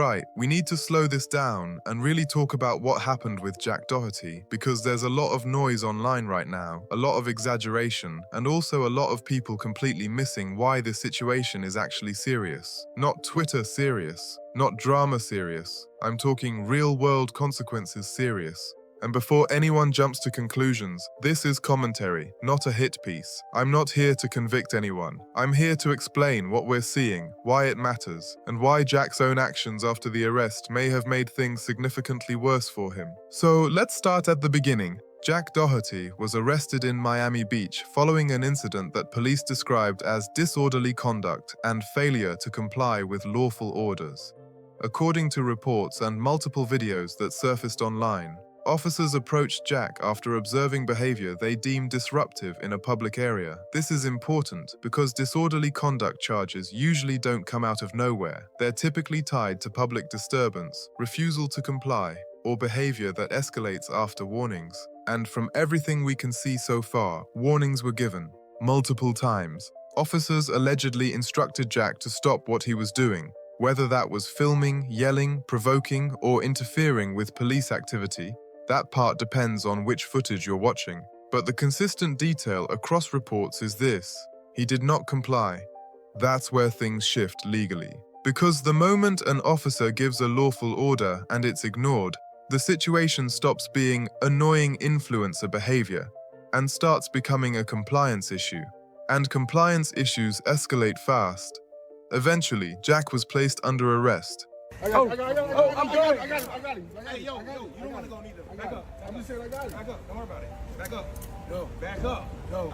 right, we need to slow this down and really talk about what happened with Jack Doherty, because there's a lot of noise online right now, a lot of exaggeration, and also a lot of people completely missing why this situation is actually serious. Not Twitter serious, not drama serious. I'm talking real-world consequences serious. And before anyone jumps to conclusions, this is commentary, not a hit piece. I'm not here to convict anyone. I'm here to explain what we're seeing, why it matters, and why Jack's own actions after the arrest may have made things significantly worse for him. So let's start at the beginning. Jack Doherty was arrested in Miami Beach following an incident that police described as disorderly conduct and failure to comply with lawful orders. According to reports and multiple videos that surfaced online, officers approached Jack after observing behavior they deemed disruptive in a public area. This is important because disorderly conduct charges usually don't come out of nowhere. They're typically tied to public disturbance, refusal to comply, or behavior that escalates after warnings. And from everything we can see so far, warnings were given multiple times. Officers allegedly instructed Jack to stop what he was doing, whether that was filming, yelling, provoking, or interfering with police activity. That part depends on which footage you're watching. But the consistent detail across reports is this: he did not comply. That's where things shift legally. Because the moment an officer gives a lawful order and it's ignored, the situation stops being annoying influencer behavior and starts becoming a compliance issue. And compliance issues escalate fast. Eventually, Jack was placed under arrest. I'm good. I got him. Hey, yo, you don't want to go neither. Back up. I'm just saying I got it. Back up. Don't worry about it. Back up. Yo, back up. Yo.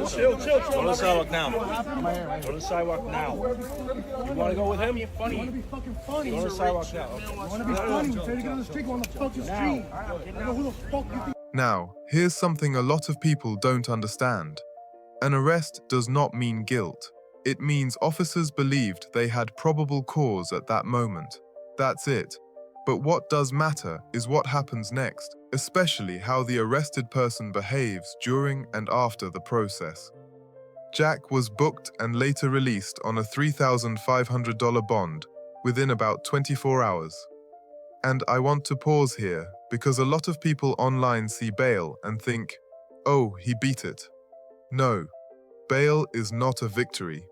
Chill. Go to the sidewalk now. Go to the sidewalk now. You want to go with him? I want to be fucking funny. Go to the sidewalk now. I want to be funny. Try to get on the street. On the fucking street. I know who the fuck you think. Now, here's something a lot of people don't understand. An arrest does not mean guilt. It means officers believed they had probable cause at that moment. That's it. But what does matter is what happens next, especially how the arrested person behaves during and after the process. Jack was booked and later released on a $3,500 bond within about 24 hours. And I want to pause here because a lot of people online see bail and think, oh, he beat it. No, bail is not a victory.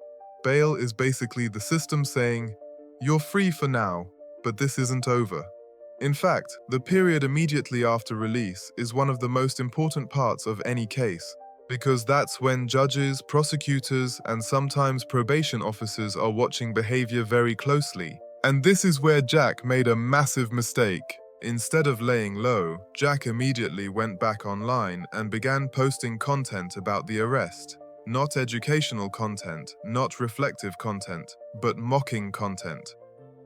Bail is basically the system saying, you're free for now, but this isn't over. In fact, the period immediately after release is one of the most important parts of any case, because that's when judges, prosecutors, and sometimes probation officers are watching behavior very closely. And this is where Jack made a massive mistake. Instead of laying low, Jack immediately went back online and began posting content about the arrest. Not educational content, not reflective content, but mocking content.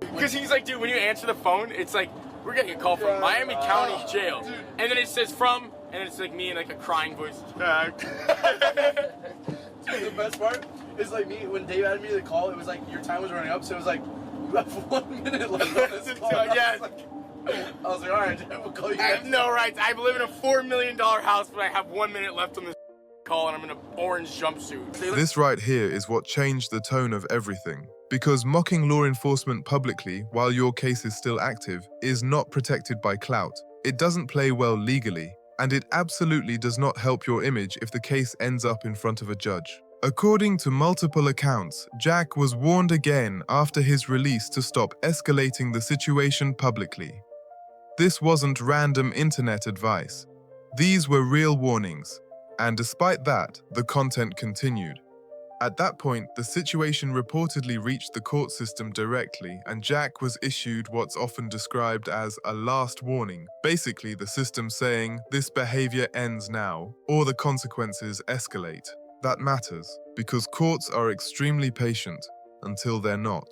Because he's like, dude, when you answer the phone, it's like, we're getting a call from Miami County Jail. And then it says from, and it's like me in like a crying voice. Dude, the best part is like me, when Dave added me to the call, it was like your time was running up, so it was like, you have 1 minute left on this call. Yes. I was like, all right, we'll call you I guys. have no rights. I live in a $4 million house, but I have 1 minute left on this call, and I'm in an orange jumpsuit. This right here is what changed the tone of everything. Because mocking law enforcement publicly while your case is still active is not protected by clout. It doesn't play well legally, and it absolutely does not help your image if the case ends up in front of a judge. According to multiple accounts, Jack was warned again after his release to stop escalating the situation publicly. This wasn't random internet advice. These were real warnings. And despite that, the content continued. At that point, the situation reportedly reached the court system directly, and Jack was issued what's often described as a last warning, basically the system saying, this behavior ends now, or the consequences escalate. That matters, because courts are extremely patient until they're not.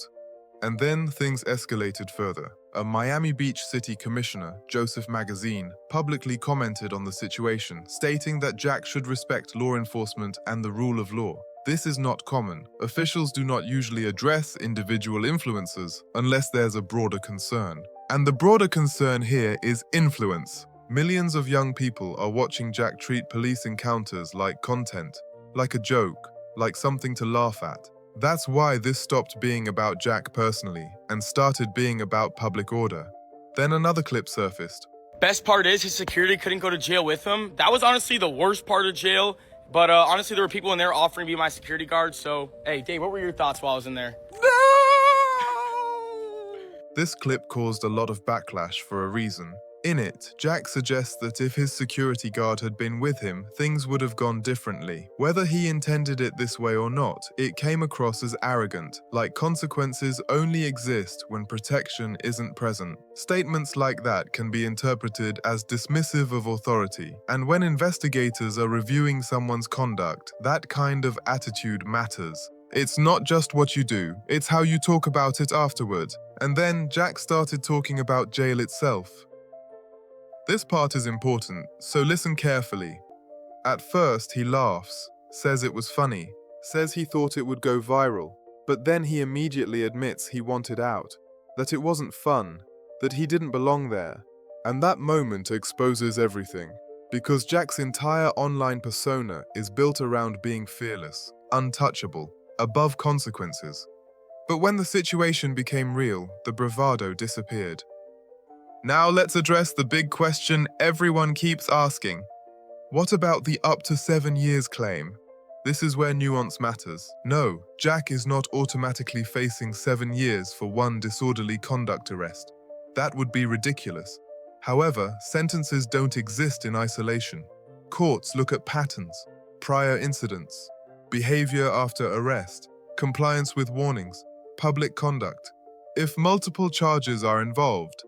And then things escalated further. A Miami Beach City Commissioner, Joseph Magazine, publicly commented on the situation, stating that Jack should respect law enforcement and the rule of law. This is not common. Officials do not usually address individual influencers unless there's a broader concern. And the broader concern here is influence. Millions of young people are watching Jack treat police encounters like content, like a joke, like something to laugh at. That's why this stopped being about Jack personally and started being about public order. Then another clip surfaced. Best part is his security couldn't go to jail with him. That was honestly the worst part of jail. But honestly, there were people in there offering to be my security guard. So, hey, Dave, what were your thoughts while I was in there? This clip caused a lot of backlash for a reason. In it, Jack suggests that if his security guard had been with him, things would have gone differently. Whether he intended it this way or not, it came across as arrogant, like consequences only exist when protection isn't present. Statements like that can be interpreted as dismissive of authority, and when investigators are reviewing someone's conduct, that kind of attitude matters. It's not just what you do, it's how you talk about it afterward. And then Jack started talking about jail itself. This part is important, so listen carefully. At first, he laughs, says it was funny, says he thought it would go viral, but then he immediately admits he wanted out, that it wasn't fun, that he didn't belong there. And that moment exposes everything, because Jack's entire online persona is built around being fearless, untouchable, above consequences. But when the situation became real, the bravado disappeared. Now let's address the big question everyone keeps asking. What about the up to 7 years claim? This is where nuance matters. No, Jack is not automatically facing 7 years for one disorderly conduct arrest. That would be ridiculous. However, sentences don't exist in isolation. Courts look at patterns, prior incidents, behavior after arrest, compliance with warnings, public conduct. If multiple charges are involved,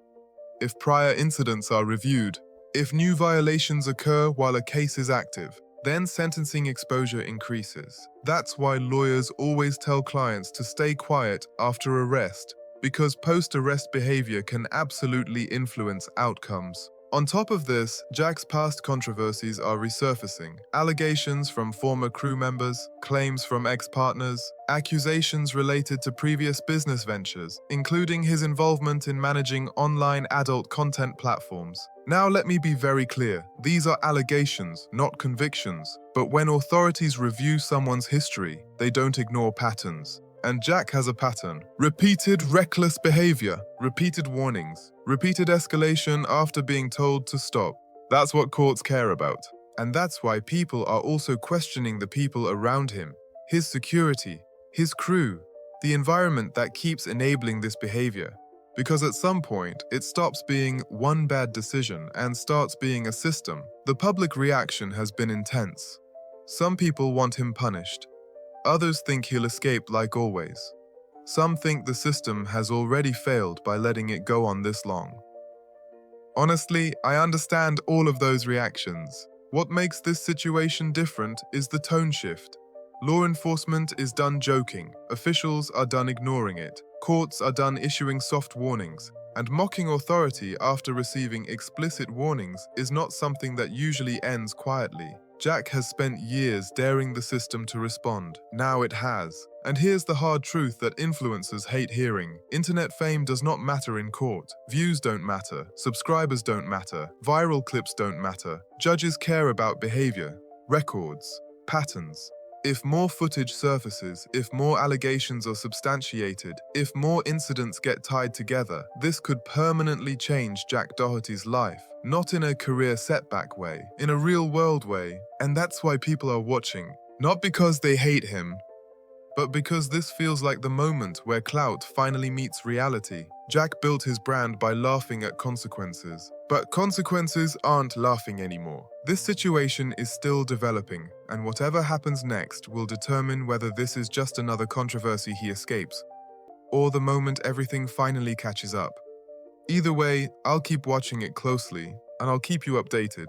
if prior incidents are reviewed, if new violations occur while a case is active, then sentencing exposure increases. That's why lawyers always tell clients to stay quiet after arrest, because post-arrest behavior can absolutely influence outcomes. On top of this, Jack's past controversies are resurfacing. Allegations from former crew members, claims from ex-partners, accusations related to previous business ventures, including his involvement in managing online adult content platforms. Now let me be very clear, these are allegations, not convictions. But when authorities review someone's history, they don't ignore patterns. And Jack has a pattern. Repeated reckless behavior, repeated warnings, repeated escalation after being told to stop. That's what courts care about. And that's why people are also questioning the people around him, his security, his crew, the environment that keeps enabling this behavior. Because at some point, it stops being one bad decision and starts being a system. The public reaction has been intense. Some people want him punished. Others think he'll escape like always. Some think the system has already failed by letting it go on this long. Honestly, I understand all of those reactions. What makes this situation different is the tone shift. Law enforcement is done joking, officials are done ignoring it, courts are done issuing soft warnings, and mocking authority after receiving explicit warnings is not something that usually ends quietly. Jack has spent years daring the system to respond. Now it has. And here's the hard truth that influencers hate hearing. Internet fame does not matter in court. Views don't matter. Subscribers don't matter. Viral clips don't matter. Judges care about behavior, records, patterns. If more footage surfaces, if more allegations are substantiated, if more incidents get tied together, this could permanently change Jack Doherty's life. Not in a career setback way, in a real-world way. And that's why people are watching. Not because they hate him, but because this feels like the moment where clout finally meets reality. Jack built his brand by laughing at consequences. But consequences aren't laughing anymore. This situation is still developing, and whatever happens next will determine whether this is just another controversy he escapes, or the moment everything finally catches up. Either way, I'll keep watching it closely, and I'll keep you updated.